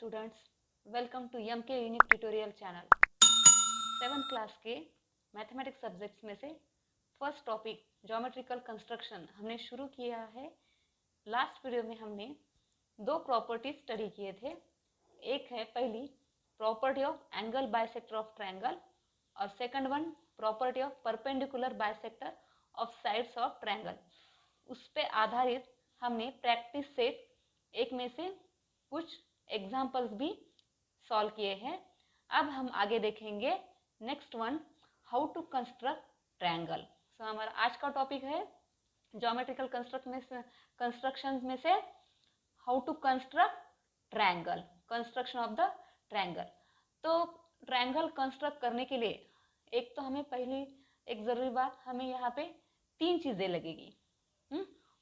Students, welcome to MK unique tutorial channel. 7th class के mathematics subjects में से first topic geometrical construction हमने शुरू किया है। लास्ट वीडियो में हमने दो प्रॉपर्टी स्टडी किए थे। एक है पहली property of angle bisector of triangle और second one property of perpendicular bisector of sides of triangle. उस पे आधारित हमने प्रैक्टिस सेट एक में से कुछ एग्जाम्पल्स भी सॉल्व किए हैं। अब हम आगे देखेंगे next one, how to construct triangle. So हमारा आज का टॉपिक है ज्योमेट्रिकल कंस्ट्रक्शन में से how to construct triangle, construction of the triangle. तो ट्रायंगल कंस्ट्रक्ट करने के लिए एक तो हमें पहली एक ज़रूरी बात, हमें यहाँ पे तीन चीज़ें लगेगी।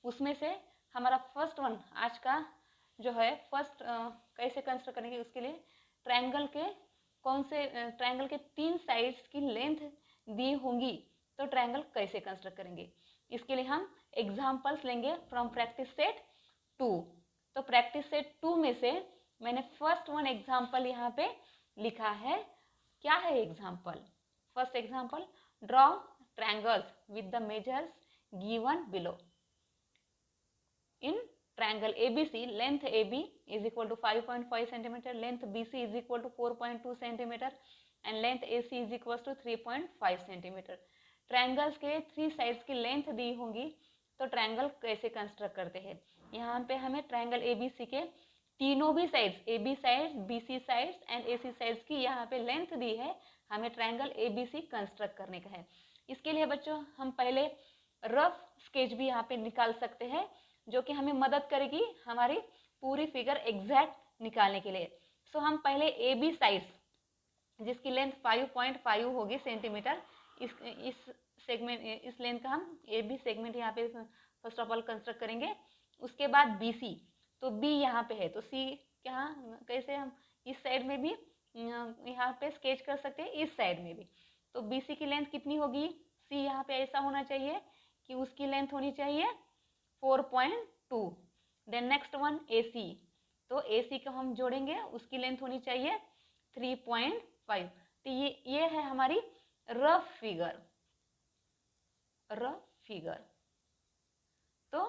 उसमें से हमारा फर्स्ट वन आज का जो है फर्स्ट कैसे कंस्ट्रक्ट करेंगे, उसके लिए ट्रायंगल के कौन से ट्रायंगल के तीन साइड्स की लेंथ दी होंगी तो ट्रायंगल कैसे कंस्ट्रक्ट करेंगे, इसके लिए हम एग्जांपल्स लेंगे फ्रॉम प्रैक्टिस सेट 2। तो प्रैक्टिस सेट 2 में से मैंने फर्स्ट वन एग्जांपल यहाँ पे लिखा है। क्या है example? First example, draw triangles with the measures given below. In triangle ABC, length AB is equal to 5.5 centimeter, length BC is equal to 4.2 centimeter and length AC is equal to 3.5 centimeter। Triangles के three sides की length दी होंगी तो triangle कैसे construct करते हैं। यहाँ पे हमें ट्रायंगल ABC के तीनों भी sides, AB sides, BC sides and AC sides की यहाँ पे लेंथ दी है। हमें ट्रायंगल ABC कंस्ट्रक्ट करने का है। इसके लिए बच्चों हम पहले रफ स्केच भी यहाँ पे निकाल सकते हैं जो कि हमें मदद करेगी हमारी पूरी फिगर एग्जैक्ट निकालने के लिए। सो हम पहले ए बी साइड्स जिसकी लेंथ 5.5 होगी सेंटीमीटर, इस सेगमेंट, इस लेंथ का हम ए बी सेगमेंट यहाँ पे फर्स्ट ऑफ ऑल कंस्ट्रक्ट करेंगे। उसके बाद बी सी, तो बी यहाँ पे है तो सी यहाँ कैसे हम इस साइड में भी यहाँ पे स्केच कर सकते हैं, इस साइड में भी। तो बी सी की लेंथ कितनी होगी? सी यहाँ पे ऐसा होना चाहिए कि उसकी लेंथ होनी चाहिए 4.2। देन नेक्स्ट वन AC, तो AC को हम जोड़ेंगे, उसकी लेंथ होनी चाहिए 3.5। तो ये है हमारी रफ फिगर। तो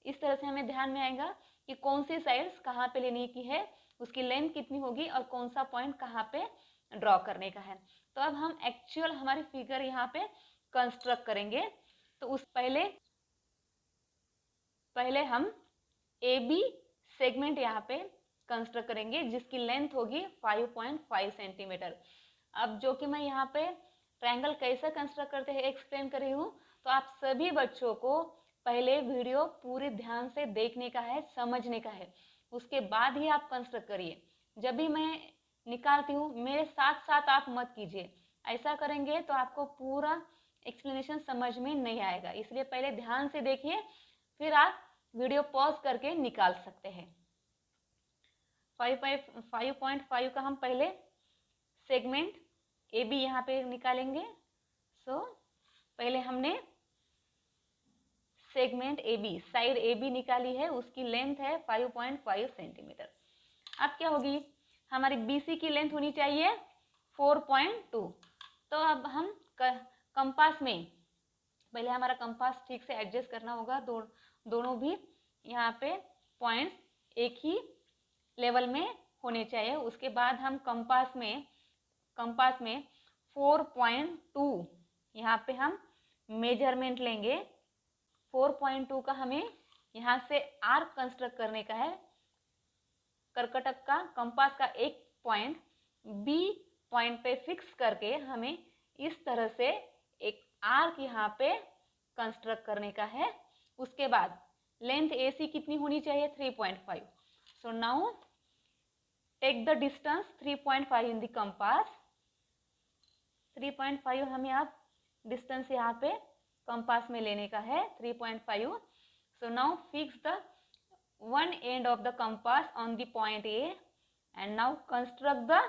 इस तरह से हमें ध्यान में आएगा कि कौन सी साइड्स कहाँ पे लेने की है, उसकी लेंथ कितनी होगी और कौन सा पॉइंट कहाँ पे ड्रॉ करने का है। तो अब हम एक्चुअल हमारी फिगर यहाँ पे कंस्ट्रक्ट करेंगे। तो उस पहले हम AB सेगमेंट यहाँ पे कंस्ट्रक्ट करेंगे जिसकी लेंथ होगी 5.5 सेंटीमीटर। अब जो कि मैं यहाँ पे ट्रायंगल कैसे कंस्ट्रक्ट करते हैं एक्सप्लेन कर रही हूँ, तो आप सभी बच्चों को पहले वीडियो पूरी ध्यान से देखने का है, समझने का है, उसके बाद ही आप कंस्ट्रक्ट करिए। जब भी मैं निकालती हूँ मेरे साथ साथ आप मत कीजिए, ऐसा करेंगे तो आपको पूरा एक्सप्लेनेशन समझ में नहीं आएगा। इसलिए पहले ध्यान से देखिए, फिर आप वीडियो पॉज करके निकाल सकते हैं। 5.5 का हम पहले सेगमेंट AB यहाँ पे निकालेंगे। सो पहले हमने सेगमेंट AB, साइड AB निकाली है, उसकी लेंथ है 5.5 सेंटीमीटर। अब क्या होगी, हमारी BC की लेंथ होनी चाहिए 4.2। तो अब हम कंपास में पहले हमारा कंपास ठीक से एडजस्ट करना होगा, दोनों भी यहाँ पे पॉइंट्स एक ही लेवल में होने चाहिए। उसके बाद हम कंपास में 4.2 यहाँ पे हम मेजरमेंट लेंगे। 4.2 का हमें यहाँ से आर्क कंस्ट्रक्ट करने का है। कर्कटक का कंपास का एक पॉइंट B पॉइंट पे फिक्स करके हमें इस तरह से एक आर्क यहाँ पे कंस्ट्रक्ट करने का है। उसके बाद लेंथ AC कितनी होनी चाहिए? 3.5। So now take the distance 3.5 in the compass. 3.5 हमें अब डिस्टेंस यहाँ पे कंपास में लेने का है 3.5। So now fix the one end of the compass on the point A and now construct the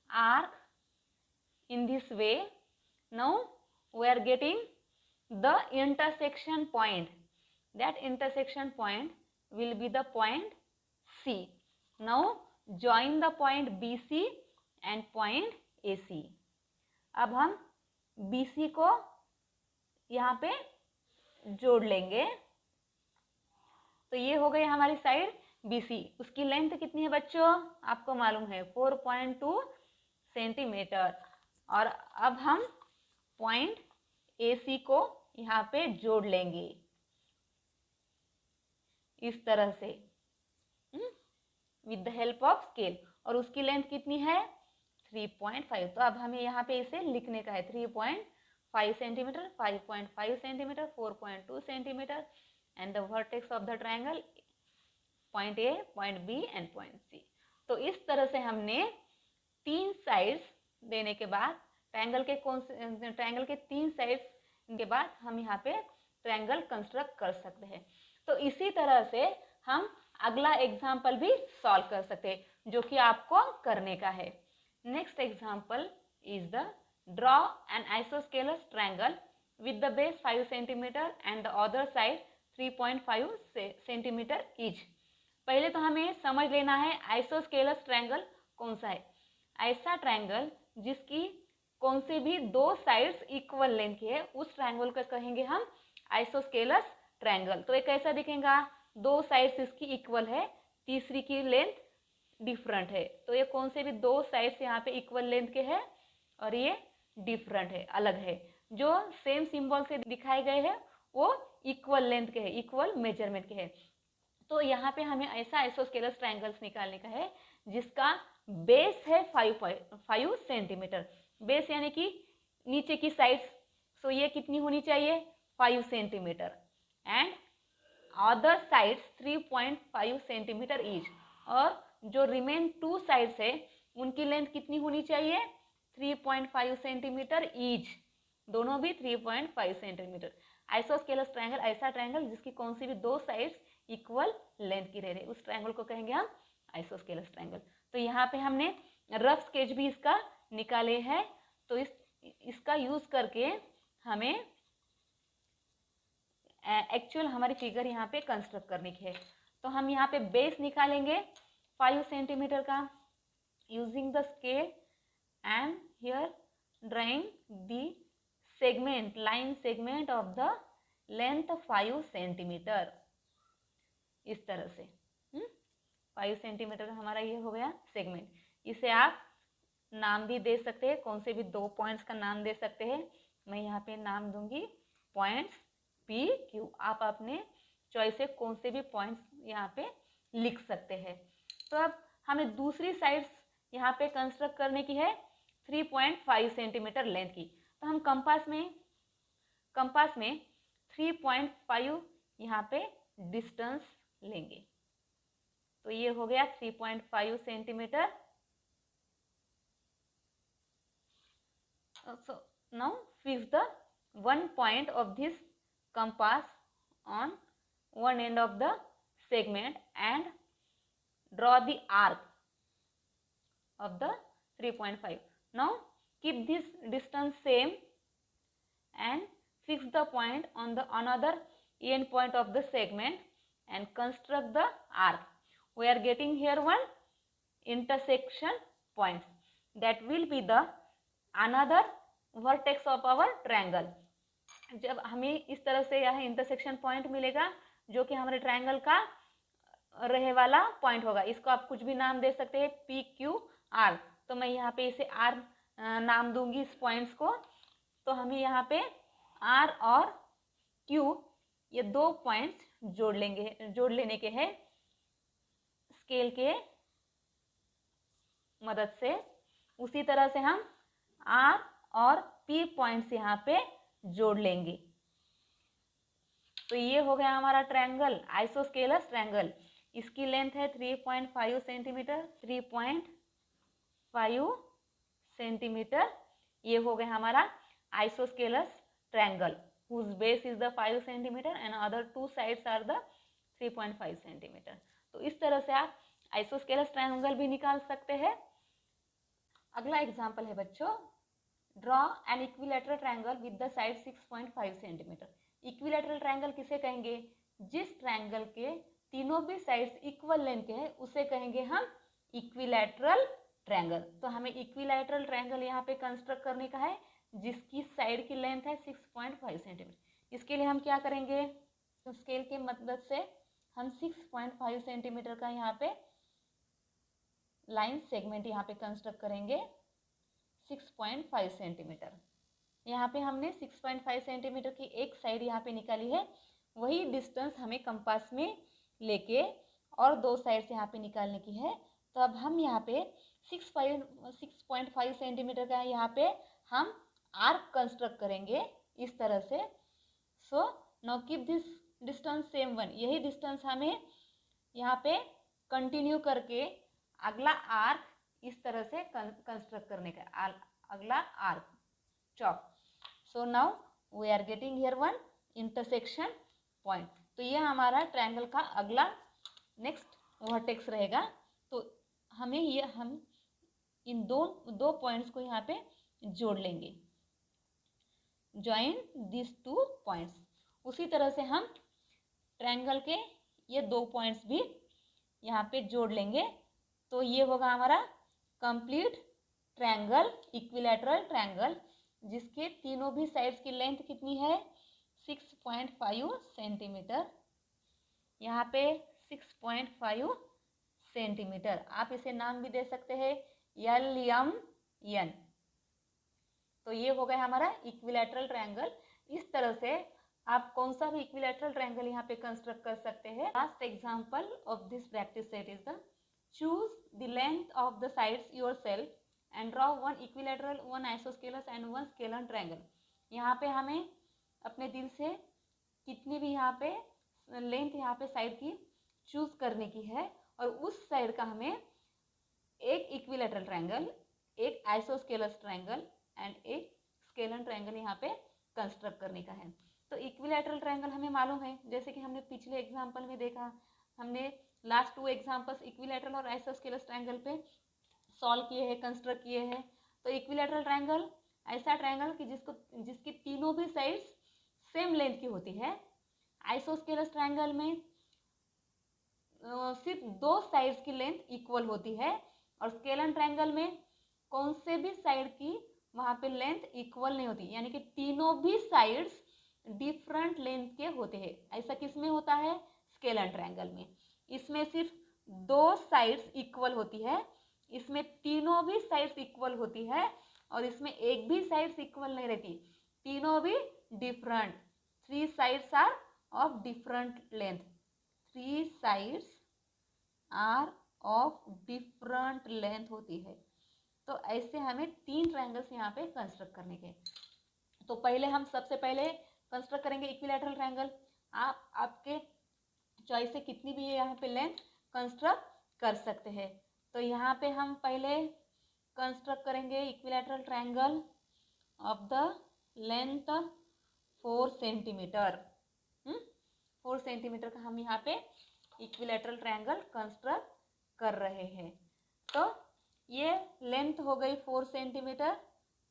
arc in this way. Now we are getting the intersection point. That intersection point will be the point C. Now join the point BC and point AC। अब हम BC को यहाँ पे जोड़ लेंगे। तो ये हो गई हमारी साइड BC। उसकी लेंथ कितनी है बच्चों, आपको मालूम है 4.2 सेंटीमीटर। और अब हम पॉइंट AC को यहाँ पे जोड़ लेंगे इस तरह से with the help of scale. और उसकी लेंथ कितनी है 3.5। तो अब हमें यहाँ पे इसे लिखने का है 3.5 centimetre, 5.5 centimetre, 4.2 centimetre and the vertex of the triangle point A, point B and point C। तो इस तरह से हमने 3 साइड्स देने के बाद ट्रायंगल के 3 साइड्स के बाद हम यहाँ पे ट्रायंगल कंस्ट्रक्ट कर सकते हैं। तो इसी तरह से हम अगला एग्जाम्पल भी सॉल्व कर सकते हैं जो कि आपको करने का है। Next example is the draw an isosceles triangle with the base 5 centimetre and the other side 3.5 centimetre each. पहले तो हमें समझ लेना है आइसोस्केलस ट्रायंगल कौन सा है। ऐसा ट्रायंगल जिसकी कौन से भी 2 साइड्स इक्वल लेंथ की है उस ट्रायंगल को कहेंगे हम आइसोस्केलस ट्रायंगल। तो ये कैसा दिखेगा, 2 साइड्स इसकी इक्वल है, तीसरी की लेंथ डिफरेंट है। तो ये कौन से भी 2 साइड्स यहाँ पे इक्वल लेंथ के है और ये डिफरेंट है, अलग है। जो सेम सिंबल से दिखाए गए हैं वो इक्वल लेंथ के है, इक्वल मेजरमेंट के है। तो यहाँ पे हमें ऐसा आइसोस्केलस ट्रायंगल्स निकालने का है जिसका बेस है 5 सेंटीमीटर। बेस यानी कि नीचे की साइड्स, सो ये कितनी होनी चाहिए 5 centimetre and other sides 3.5 centimetre each. और जो रिमेन 2 साइड्स है उनकी लेंथ कितनी होनी चाहिए 3.5 सेंटीमीटर ईच, दोनों भी 3.5 सेंटीमीटर। आइसोस्केलस ट्रायंगल ऐसा ट्रायंगल जिसकी कौन सी भी 2 साइड्स इक्वल लेंथ की रह रही, उस ट्रायंगल को कहेंगे हम आइसोस्केलस ट्रायंगल। तो यहाँ पे हमने रफ स्केच भी इसका निकाले हैं। तो इसका यूज करके हमें एक्चुअल हमारी फिगर यहाँ पे कंस्ट्रक्ट करनी है। तो हम यहाँ पे बेस निकालेंगे 5 सेंटीमीटर का using the scale and here drawing the segment, line segment of the length 5 centimetre इस तरह से 5 सेंटीमीटर का हमारा ये हो गया सेगमेंट। इसे आप नाम भी दे सकते हैं, कौन से भी 2 पॉइंट्स का नाम दे सकते हैं। मैं यहाँ पे नाम दूंगी पॉइंट्स PQ। आप अपने चॉइस से कौन से भी पॉइंट्स यहाँ पे लिख सकते हैं। तो अब हमें दूसरी साइड्स यहाँ पे कंस्ट्रक्ट करने की है 3.5 सेंटीमीटर लेंथ की। तो हम कंपास में 3.5 यहाँ पे डिस्टेंस लेंगे। तो ये हो गया 3.5 centimetre. So now fix the one point of this compass on one end of the segment and draw the arc of the 3.5. Now keep this distance same and fix the point on the another end point of the segment and construct the arc. We are getting here one intersection points that will be the another vertex of our triangle. जब हमें इस तरह से यहाँ intersection point मिलेगा जो कि हमारे ट्रायंगल का रहे वाला पॉइंट होगा। इसको आप कुछ भी नाम दे सकते हैं PQR। तो मैं यहाँ पे इसे R नाम दूंगी इस पॉइंट्स को। तो हमें यहाँ पे R और Q ये 2 पॉइंट्स जोड़ लेने के हैं स्केल के मदद से। उसी तरह से हम R और P पॉइंट्स यहाँ पे जोड़ लेंगे। तो ये हो गया हमारा ट्रायंगल, आइसोस्केलस ट्रायंगल। इसकी लेंथ है 3.5 सेंटीमीटर, 3.5 सेंटीमीटर। ये हो गया हमारा isosceles triangle whose base is the 5 centimetre and other 2 sides are the 3.5 centimetre. तो इस तरह से आप आइसोस्केलस ट्रायंगल भी निकाल सकते हैं। अगला एग्जाम्पल है बच्चों, draw an equilateral triangle with the side 6.5 centimetre. Equilateral triangle किसे कहेंगे, जिस ट्रायंगल के तीनों भी साइड्स इक्वल लेंथ के हैं उसे कहेंगे हम इक्विलैटरल ट्रायंगल। तो हमें इक्विलैटरल ट्रायंगल यहाँ पे कंस्ट्रक्ट करने का है जिसकी साइड की लेंथ है 6.5 सेंटीमीटर। इसके लिए हम क्या करेंगे, तो स्केल की मदद से हम 6.5 सेंटीमीटर का यहाँ पे लाइन सेगमेंट यहाँ पे कंस्ट्रक्ट करेंगे। 6.5 सेंटीमीटर यहाँ पे हमने 6.5 सेंटीमीटर की एक साइड यहाँ पे निकाली है, वही डिस्टेंस हमें कंपास में लेके और दो साइड से यहाँ पे निकालने की है। तो अब हम यहाँ पे 6.5 सेंटीमीटर का यहाँ पे हम आर्क कंस्ट्रक्ट करेंगे इस तरह से। So now keep this distance same one, यही डिस्टेंस हमें यहाँ पे कंटिन्यू करके अगला आर्क इस तरह से कंस्ट्रक्ट करने का, अगला arc chop. So now we are getting here one intersection point. तो ये हमारा ट्रायंगल का अगला नेक्स्ट वर्टेक्स रहेगा। तो हमें ये हम इन दो पॉइंट्स को यहाँ पे जोड़ लेंगे, ज्वाइन दिस टू पॉइंट्स। उसी तरह से हम ट्रायंगल के ये दो पॉइंट्स भी यहाँ पे जोड़ लेंगे। तो ये होगा हमारा कंप्लीट ट्रायंगल, इक्विलैटरल ट्रायंगल, जिसके तीनों भी साइड्स की लेंथ कितनी है 6.5 सेंटीमीटर। यहाँ पे 6.5 सेंटीमीटर, आप इसे नाम भी दे सकते हैं LMN। तो ये हो गया हमारा इक्विलैटरल ट्रायंगल। इस तरह से आप कौन सा भी इक्विलैटरल ट्रायंगल यहाँ पे कंस्ट्रक्ट कर सकते हैं। Last example of this practice set is the choose the length of the sides yourself and draw one equilateral, one isosceles and one scalar triangle. यहाँ पे हमें अपने दिल से कितनी भी यहाँ पे लेंथ यहाँ पे साइड की चूज करने की है और उस साइड का हमें एक इक्विलैटरल ट्रायंगल, एक आइसोस्केलस ट्रायंगल एंड एक स्केलर ट्रायंगल यहाँ पे कंस्ट्रक्ट करने का है। तो इक्विलैटरल ट्रायंगल हमें मालूम है, जैसे कि हमने पिछले एग्जाम्पल में देखा, हमने लास्ट टू एग्जाम्पल्स इक्विलैटरल और आइसोस्केलस ट्रायंगल पे सॉल्व किए हैं, कंस्ट्रक्ट किए हैं। तो इक्विलैटरल ट्रायंगल ऐसा ट्रायंगल कि जिसकी तीनों भी साइड्स सेम लेंथ की होती है। आइसोस्केलस ट्रायंगल में सिर्फ दो साइड्स की लेंथ इक्वल होती है और स्केलर ट्रायंगल में कौन से भी साइड की वहाँ पे लेंथ इक्वल नहीं होती, यानी कि तीनों भी साइड्स डिफरेंट लेंथ के होते हैं। ऐसा किस में होता है, स्केलर ट्रायंगल में। इसमें सिर्फ दो साइड्स इक्वल होती है, इसमें तीनों भी साइड्स इक्वल होती है और इसमें एक भी साइड्स इक्वल नहीं रहती, तीनों भी different. 3 sides are of different length, 3 sides are of different length होती है। तो ऐसे हमें 3 ट्रायंगल्स यहाँ पे कंस्ट्रक्ट करने के। तो पहले हम सबसे पहले कंस्ट्रक्ट करेंगे इक्विलैटरल ट्रायंगल। आप आपके चॉइस से कितनी भी यहाँ पे लेंथ कंस्ट्रक्ट कर सकते हैं। तो यहाँ पे हम पहले कंस्ट्रक्ट करेंगे equilateral triangle of the length 4 centimetre. 4 centimetre का हम यहाँ पे इक्विलैटरल ट्रायंगल कंस्ट्रक्ट कर रहे हैं। तो ये लेंथ हो गई 4 सेंटीमीटर।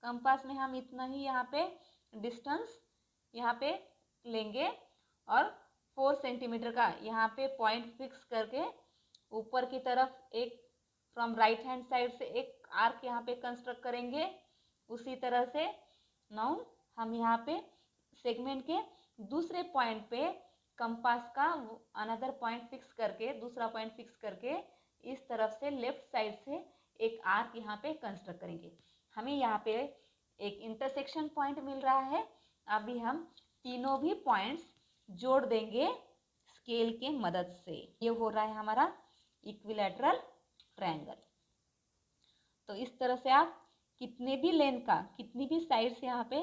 कंपास में हम इतना ही यहाँ पे डिस्टेंस यहाँ पे लेंगे और 4 सेंटीमीटर का यहाँ पे पॉइंट फिक्स करके ऊपर की तरफ एक फ्रॉम राइट हैंड साइड से एक आर्क यहाँ पे कंस्ट्रक्ट करेंगे। उसी तरह से नाउ हम यहाँ पे सेगमेंट के दूसरे पॉइंट पे कंपास का अनदर पॉइंट फिक्स करके, दूसरा पॉइंट फिक्स करके इस तरफ से लेफ्ट साइड से एक आर्क यहाँ पे कंस्ट्रक्ट करेंगे। हमें यहाँ पे एक इंटरसेक्शन पॉइंट मिल रहा है। अभी हम तीनों भी पॉइंट्स जोड़ देंगे स्केल के मदद से। ये हो रहा है हमारा इक्विलैटरल ट्रायंगल। तो इस तरह से आप कितने भी लेंथ का, कितनी भी साइड्स यहाँ पे,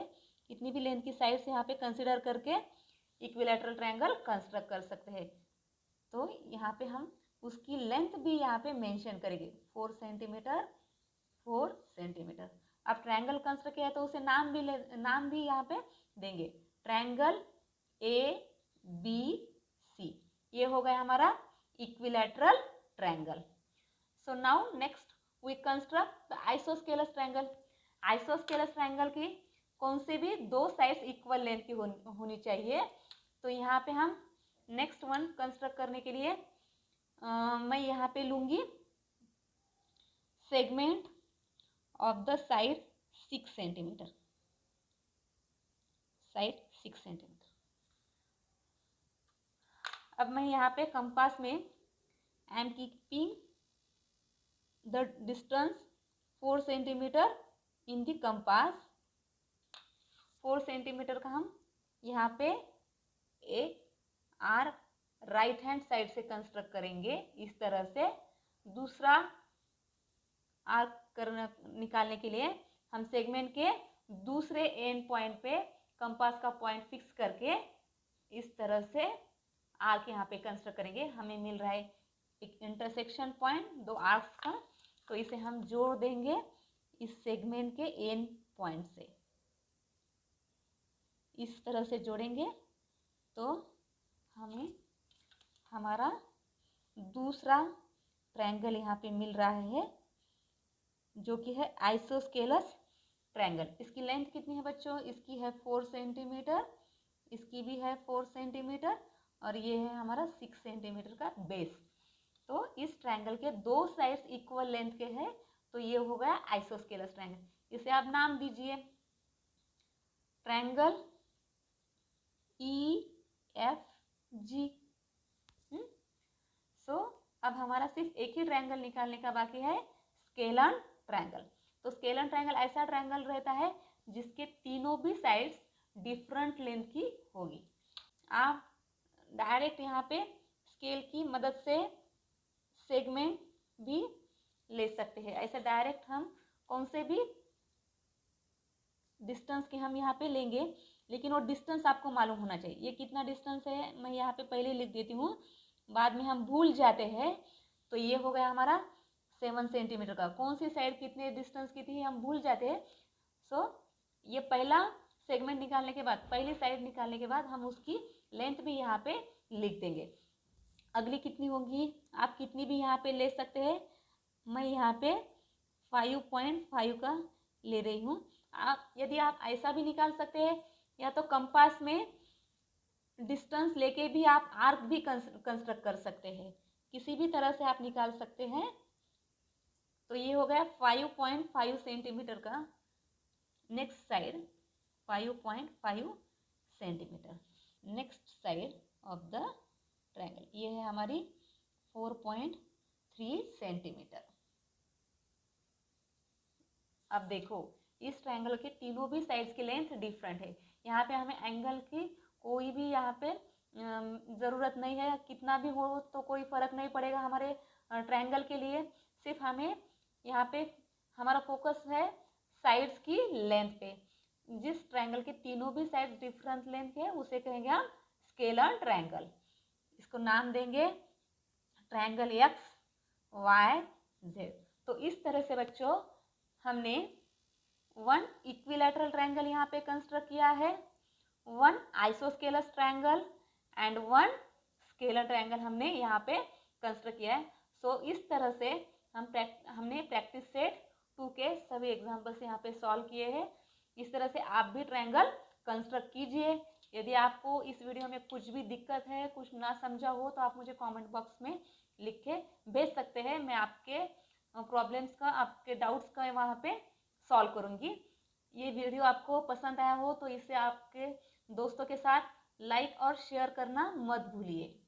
कितनी भी लेंथ की साइड्स यहाँ पे कंसिडर करके इक्विलैटरल ट्रायंगल कंस्ट्रक्ट कर सकते हैं। तो यहाँ पे हम उसकी लेंथ भी यहाँ पे मेंशन करेंगे, 4 सेंटीमीटर 4 सेंटीमीटर। अब ट्रायंगल कंस्ट्रक्ट किया है तो उसे नाम भी यहाँ पे देंगे, ट्रायंगल ABC। ये हो गया हमारा equilateral triangle. So now next we construct the isosceles triangle. Isosceles triangle की कौन से भी दो साइड्स इक्वल लेंथ की होनी चाहिए। तो यहाँ पे हम नेक्स्ट वन कंस्ट्रक्ट करने के लिए मैं यहाँ पे लूँगी segment of the side 6 centimetre, side 6 centimetre. अब मैं यहाँ पे कंपास में I am keeping the distance 4 centimetre in the compass. 4 centimetre का हम यहाँ पे एक आर्क राइट हैंड साइड से कंस्ट्रक्ट करेंगे। इस तरह से दूसरा आर्क निकालने के लिए हम सेगमेंट के दूसरे एंड पॉइंट पे कंपास का पॉइंट फिक्स करके इस तरह से आर्क यहाँ पे कंस्ट्रक्ट करेंगे। हमें मिल रहा है एक इंटरसेक्शन पॉइंट दो आर्क्स का, तो इसे हम जोड़ देंगे इस सेगमेंट के एंड पॉइंट से। इस तरह से जोड़ेंगे तो हमें हमारा दूसरा ट्रायंगल यहाँ पे मिल रहा है, जो कि है आइसोस्केलस ट्रायंगल। इसकी लेंथ कितनी है बच्चों? इसकी है 4 सेंटीमीटर, इसकी भी है 4 सेंटीमीटर, और ये है हमारा 6 सेंटीमीटर का बेस। तो इस ट्रायंगल के दो साइड्स इक्वल लेंथ के हैं, तो ये हो गया आइसोस्केलस ट्रायंगल। इसे आप नाम दीजिए ट्रायंगल EFG। सो अब हमारा सिर्फ एक ही ट्रायंगल निकालने का बाकी है, स्केलन ट्रायंगल। तो स्केलन ट्रायंगल ऐसा ट्रायंगल रहता है जिसके तीनों भी साइड्स डिफरेंट लेंथ की होगी। आप डायरेक्ट यहाँ पे स्केल की मदद से सेगमेंट भी ले सकते हैं। ऐसे डायरेक्ट हम कौन से भी डिस्टेंस के हम यहाँ पे लेंगे, लेकिन वो डिस्टेंस आपको मालूम होना चाहिए। ये कितना डिस्टेंस है मैं यहाँ पे पहले लिख देती हूँ, बाद में हम भूल जाते हैं। तो ये हो गया हमारा 7 सेंटीमीटर का। कौन सी साइड कितने डिस्टेंस की थी हम भूल जाते हैं। सो ये पहला सेगमेंट निकालने के बाद, पहली साइड निकालने के बाद हम उसकी लेंथ भी यहाँ पे लिख देंगे। अगली कितनी होगी आप कितनी भी यहाँ पे ले सकते हैं। मैं यहाँ पे 5.5 का ले रही हूँ। आप यदि आप ऐसा भी निकाल सकते हैं, या तो कंपास में डिस्टेंस लेके भी आप आर्क भी कंस्ट्रक्ट कर सकते हैं। किसी भी तरह से आप निकाल सकते हैं। तो ये हो गया 5.5 सेंटीमीटर का। Next side 5.5 centimetre. Next side of the triangle ये है हमारी 4.3 सेंटीमीटर। अब देखो इस ट्रायंगल के तीनों भी साइड्स की लेंथ डिफरेंट है। यहाँ पे हमें एंगल की कोई भी यहाँ पे ज़रूरत नहीं है, कितना भी हो तो कोई फ़र्क नहीं पड़ेगा हमारे ट्रायंगल के लिए। सिर्फ हमें यहाँ पे हमारा फोकस है साइड्स की लेंथ पे। जिस ट्रायंगल के तीनों भी साइड्स डिफरेंट लेंथ के उसे कहेंगे हम स्केलर ट्रायंगल। इसको नाम देंगे ट्रायंगल XYZ। तो इस तरह से बच्चों हमने 1 इक्विलैटरल ट्रायंगल यहाँ पे कंस्ट्रक्ट किया है, 1 isosceles triangle and 1 scalar triangle हमने यहाँ पे कंस्ट्रक्ट किया है। सो इस तरह से हमने प्रैक्टिस सेट 2 के सभी एग्जाम्पल्स यहाँ पे सॉल्व किए हैं। इस तरह से आप भी ट्रायंगल कंस्ट्रक्ट कीजिए। यदि आपको इस वीडियो में कुछ भी दिक्कत है, कुछ ना समझा हो, तो आप मुझे कमेंट बॉक्स में लिख के भेज सकते हैं। मैं आपके प्रॉब्लम्स का, आपके डाउट्स का वहाँ पे सॉल्व करूँगी। ये वीडियो आपको पसंद आया हो तो इसे आपके दोस्तों के साथ लाइक और शेयर करना मत भूलिए।